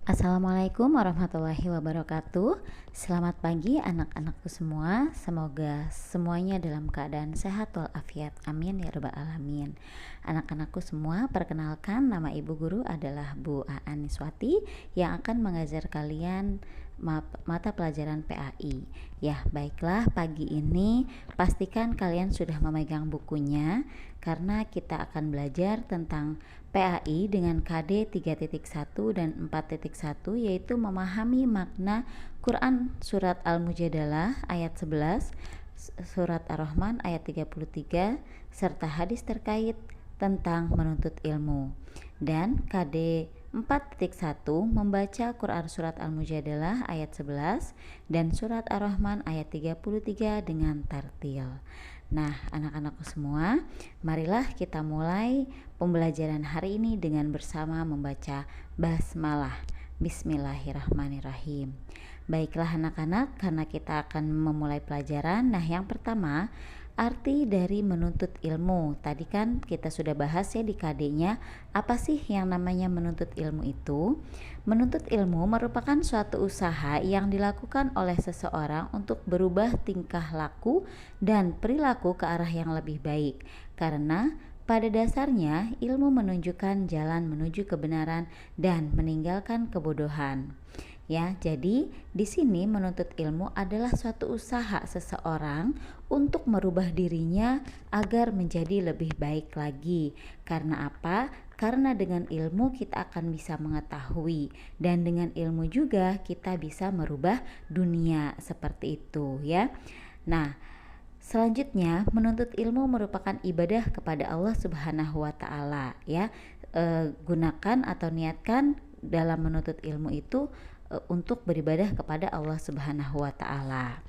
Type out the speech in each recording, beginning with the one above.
Assalamualaikum warahmatullahi wabarakatuh. Selamat pagi anak-anakku semua. Semoga semuanya dalam keadaan sehat walafiat. Amin ya rabbal alamin. Anak-anakku semua, perkenalkan nama ibu guru adalah Bu Aan Niswati yang akan mengajar kalian mata pelajaran PAI. Ya, baiklah, pagi ini pastikan kalian sudah memegang bukunya karena kita akan belajar tentang PAI dengan KD 3.1 dan 4.1, yaitu memahami makna Quran surat Al-Mujadalah ayat 11, surat Ar-Rahman ayat 33, serta hadis terkait tentang menuntut ilmu. Dan KD 4.1 membaca Quran surat Al-Mujadalah ayat 11 dan surat Ar-Rahman ayat 33 dengan tartil. Nah, anak-anakku semua, marilah kita mulai pembelajaran hari ini dengan bersama membaca basmalah. Bismillahirrahmanirrahim. Baiklah anak-anak, karena kita akan memulai pelajaran. Nah, yang pertama, arti dari menuntut ilmu. Tadi kan kita sudah bahas ya di KD-nya, apa sih yang namanya menuntut ilmu itu? Menuntut ilmu merupakan suatu usaha yang dilakukan oleh seseorang untuk berubah tingkah laku dan perilaku ke arah yang lebih baik. Karena pada dasarnya ilmu menunjukkan jalan menuju kebenaran dan meninggalkan kebodohan. Ya, jadi di sini menuntut ilmu adalah suatu usaha seseorang untuk merubah dirinya agar menjadi lebih baik lagi. Karena apa? Karena dengan ilmu kita akan bisa mengetahui, dan dengan ilmu juga kita bisa merubah dunia, seperti itu ya. Nah, selanjutnya menuntut ilmu merupakan ibadah kepada Allah Subhanahu wa taala ya. Gunakan atau niatkan dalam menuntut ilmu itu untuk beribadah kepada Allah Subhanahu wa taala.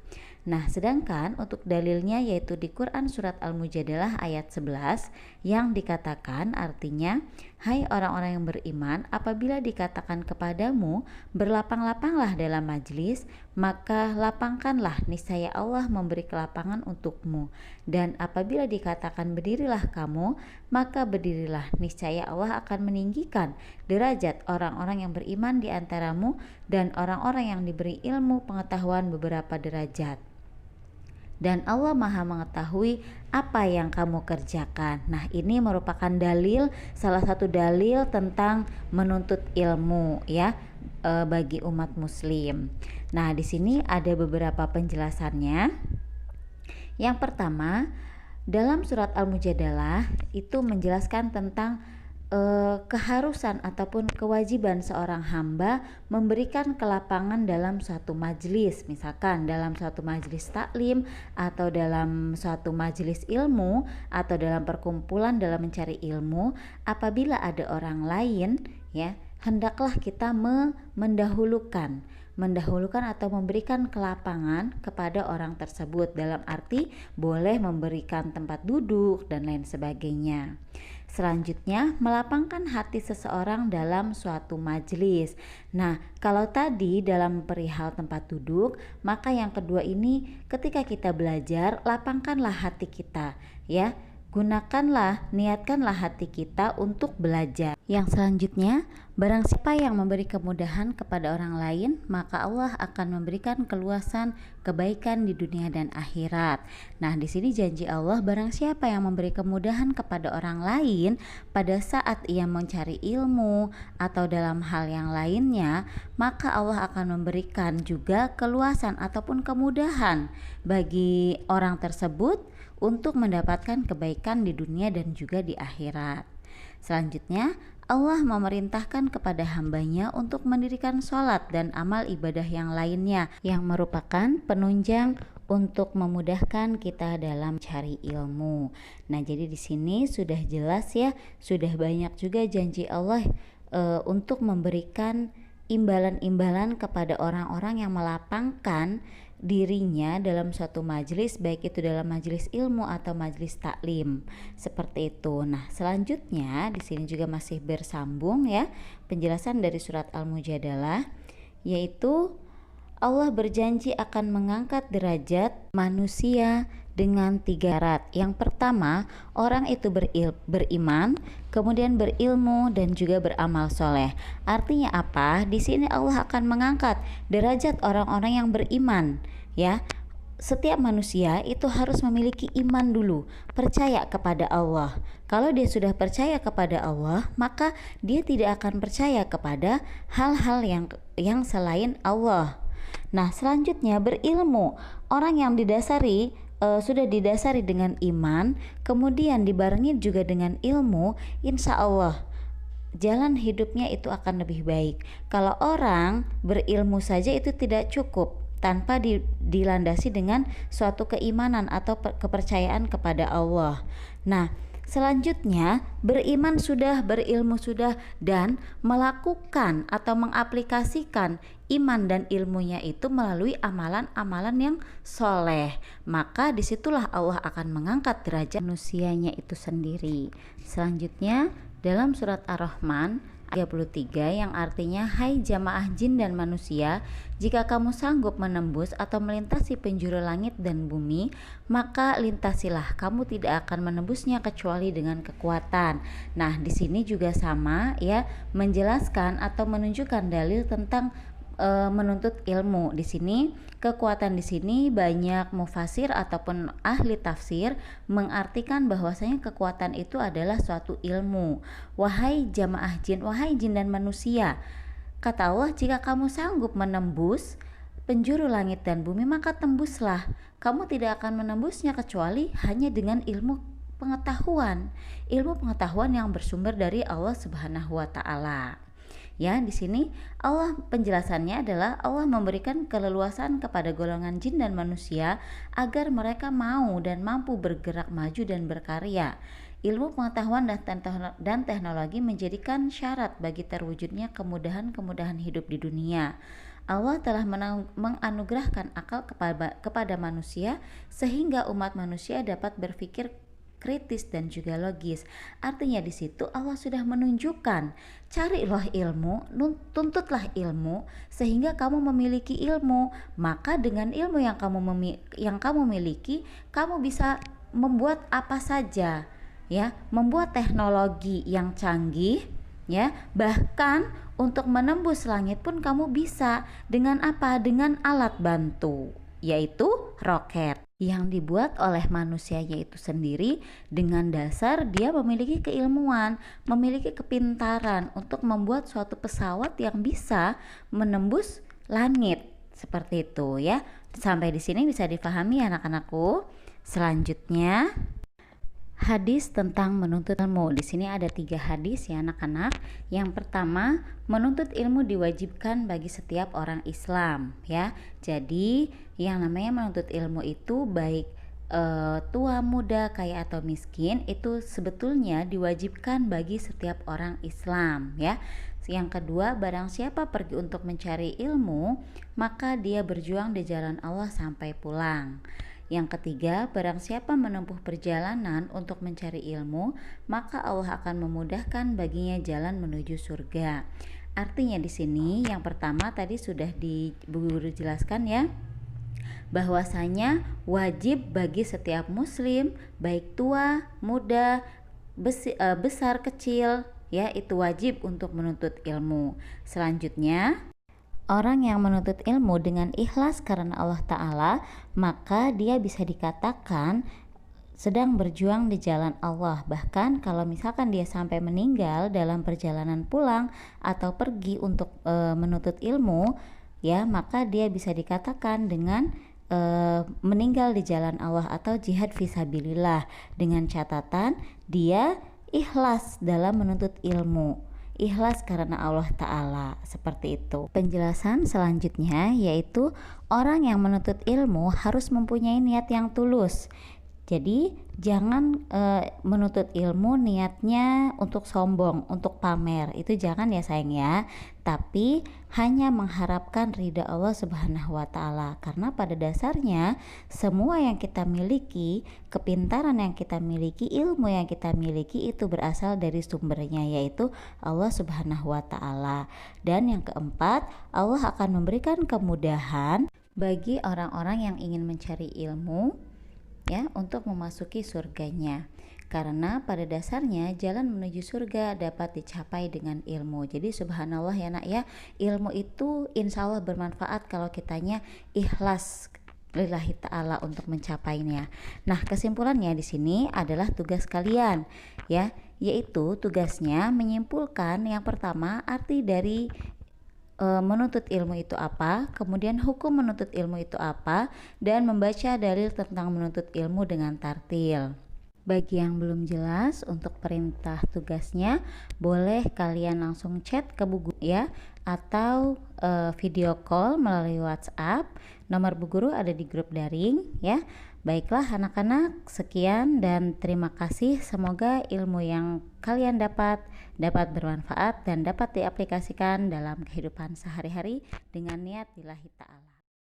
Nah, sedangkan untuk dalilnya yaitu di Quran surat Al-Mujadalah ayat 11 yang dikatakan artinya, hai orang-orang yang beriman, apabila dikatakan kepadamu berlapang-lapanglah dalam majlis, maka lapangkanlah, niscaya Allah memberi kelapangan untukmu. Dan apabila dikatakan berdirilah kamu, maka berdirilah, niscaya Allah akan meninggikan derajat orang-orang yang beriman di antaramu dan orang-orang yang diberi ilmu pengetahuan beberapa derajat. Dan Allah Maha mengetahui apa yang kamu kerjakan. Nah, ini merupakan dalil, salah satu dalil tentang menuntut ilmu ya, bagi umat muslim. Nah, di sini ada beberapa penjelasannya. Yang pertama, dalam surat Al-Mujadalah itu menjelaskan tentang keharusan ataupun kewajiban seorang hamba memberikan kelapangan dalam suatu majelis, misalkan dalam suatu majelis taklim atau dalam suatu majelis ilmu atau dalam perkumpulan dalam mencari ilmu. Apabila ada orang lain ya, hendaklah kita mendahulukan atau memberikan kelapangan kepada orang tersebut, dalam arti boleh memberikan tempat duduk dan lain sebagainya. Selanjutnya, melapangkan hati seseorang dalam suatu majelis. Nah, kalau tadi dalam perihal tempat duduk, maka yang kedua ini ketika kita belajar, lapangkanlah hati kita ya. Gunakanlah, niatkanlah hati kita untuk belajar. Yang selanjutnya, barang siapa yang memberi kemudahan kepada orang lain, maka Allah akan memberikan keluasan kebaikan di dunia dan akhirat. Nah, di sini janji Allah, barang siapa yang memberi kemudahan kepada orang lain pada saat ia mencari ilmu atau dalam hal yang lainnya, maka Allah akan memberikan juga keluasan ataupun kemudahan bagi orang tersebut untuk mendapatkan kebaikan di dunia dan juga di akhirat. Selanjutnya, Allah memerintahkan kepada hambanya untuk mendirikan sholat dan amal ibadah yang lainnya yang merupakan penunjang untuk memudahkan kita dalam cari ilmu. Nah, jadi di sini sudah jelas ya, sudah banyak juga janji Allah untuk memberikan imbalan-imbalan kepada orang-orang yang melapangkan dirinya dalam suatu majelis, baik itu dalam majelis ilmu atau majelis taklim, seperti itu. Nah, selanjutnya di sini juga masih bersambung ya penjelasan dari surat Al-Mujadalah, yaitu Allah berjanji akan mengangkat derajat manusia dengan 3 syarat. Yang pertama, orang itu beriman, kemudian berilmu dan juga beramal soleh. Artinya apa? Di sini Allah akan mengangkat derajat orang-orang yang beriman, ya. Setiap manusia itu harus memiliki iman dulu, percaya kepada Allah. Kalau dia sudah percaya kepada Allah, maka dia tidak akan percaya kepada hal-hal yang selain Allah. Nah, selanjutnya berilmu. Orang yang sudah didasari dengan iman, kemudian dibarengi juga dengan ilmu, insya Allah jalan hidupnya itu akan lebih baik. Kalau orang berilmu saja itu tidak cukup tanpa dilandasi dengan suatu keimanan atau kepercayaan kepada Allah. Nah, selanjutnya beriman sudah, berilmu sudah, dan melakukan atau mengaplikasikan iman dan ilmunya itu melalui amalan-amalan yang soleh. Maka disitulah Allah akan mengangkat derajat manusianya itu sendiri. Selanjutnya dalam surat Ar-Rahman 33 yang artinya, hai jamaah jin dan manusia, jika kamu sanggup menembus atau melintasi penjuru langit dan bumi, maka lintasilah, kamu tidak akan menembusnya kecuali dengan kekuatan. Nah, di sini juga sama ya, menjelaskan atau menunjukkan dalil tentang menuntut ilmu. Di sini kekuatan di sini banyak mufasir ataupun ahli tafsir mengartikan bahwasanya kekuatan itu adalah suatu ilmu. Wahai jamaah jin, wahai jin dan manusia, kata Allah, jika kamu sanggup menembus penjuru langit dan bumi, maka tembuslah. Kamu tidak akan menembusnya kecuali hanya dengan ilmu pengetahuan yang bersumber dari Allah Subhanahu wa taala. Ya, di sini Allah penjelasannya adalah Allah memberikan keleluasan kepada golongan jin dan manusia agar mereka mau dan mampu bergerak maju dan berkarya. Ilmu pengetahuan dan teknologi menjadikan syarat bagi terwujudnya kemudahan-kemudahan hidup di dunia. Allah telah menganugerahkan akal kepada manusia sehingga umat manusia dapat berpikir kritis dan juga logis. Artinya di situ Allah sudah menunjukkan, carilah ilmu, tuntutlah ilmu sehingga kamu memiliki ilmu. Maka dengan ilmu yang kamu miliki, kamu bisa membuat apa saja, ya, membuat teknologi yang canggih, ya, bahkan untuk menembus langit pun kamu bisa. Dengan apa? Dengan alat bantu, yaitu roket yang dibuat oleh manusianya itu sendiri dengan dasar dia memiliki keilmuan, memiliki kepintaran untuk membuat suatu pesawat yang bisa menembus langit. Seperti itu ya. Sampai di sini bisa dipahami anak-anakku. Selanjutnya hadis tentang menuntut ilmu. Di sini ada 3 hadis ya anak-anak. Yang pertama, menuntut ilmu diwajibkan bagi setiap orang Islam ya. Jadi yang namanya menuntut ilmu itu baik tua, muda, kaya atau miskin, itu sebetulnya diwajibkan bagi setiap orang Islam ya. Yang kedua, barang siapa pergi untuk mencari ilmu, maka dia berjuang di jalan Allah sampai pulang. Yang ketiga, barang siapa menempuh perjalanan untuk mencari ilmu, maka Allah akan memudahkan baginya jalan menuju surga. Artinya di sini yang pertama tadi sudah dijelaskan ya, bahwasanya wajib bagi setiap muslim, baik tua, muda, besar, kecil, ya, itu wajib untuk menuntut ilmu. Selanjutnya, orang yang menuntut ilmu dengan ikhlas karena Allah Ta'ala, maka dia bisa dikatakan sedang berjuang di jalan Allah. Bahkan kalau misalkan dia sampai meninggal dalam perjalanan pulang atau pergi untuk menuntut ilmu, ya, maka dia bisa dikatakan dengan meninggal di jalan Allah atau jihad fisabilillah, dengan catatan dia ikhlas dalam menuntut ilmu, ikhlas karena Allah Ta'ala. Seperti itu. Penjelasan selanjutnya yaitu orang yang menuntut ilmu harus mempunyai niat yang tulus. Jadi jangan menuntut ilmu niatnya untuk sombong, untuk pamer. Itu jangan ya sayang ya. Tapi hanya mengharapkan ridha Allah Subhanahu wa taala. Karena pada dasarnya semua yang kita miliki, kepintaran yang kita miliki, ilmu yang kita miliki itu berasal dari sumbernya, yaitu Allah Subhanahu wa taala. Dan yang keempat, Allah akan memberikan kemudahan bagi orang-orang yang ingin mencari ilmu ya untuk memasuki surganya, karena pada dasarnya jalan menuju surga dapat dicapai dengan ilmu. Jadi subhanallah ya nak ya, ilmu itu insya Allah bermanfaat kalau kitanya ikhlas lillahi ta'ala untuk mencapainya. Nah, kesimpulannya di sini adalah tugas kalian ya, yaitu tugasnya menyimpulkan yang pertama arti dari menuntut ilmu itu apa, kemudian hukum menuntut ilmu itu apa, dan membaca dalil tentang menuntut ilmu dengan tartil. Bagi yang belum jelas untuk perintah tugasnya, boleh kalian langsung chat ke Bu Guru ya, atau video call melalui WhatsApp. Nomor Bu Guru ada di grup daring ya. Baiklah anak-anak, sekian dan terima kasih. Semoga ilmu yang kalian dapat bermanfaat dan dapat diaplikasikan dalam kehidupan sehari-hari dengan niat lillahi ta'ala.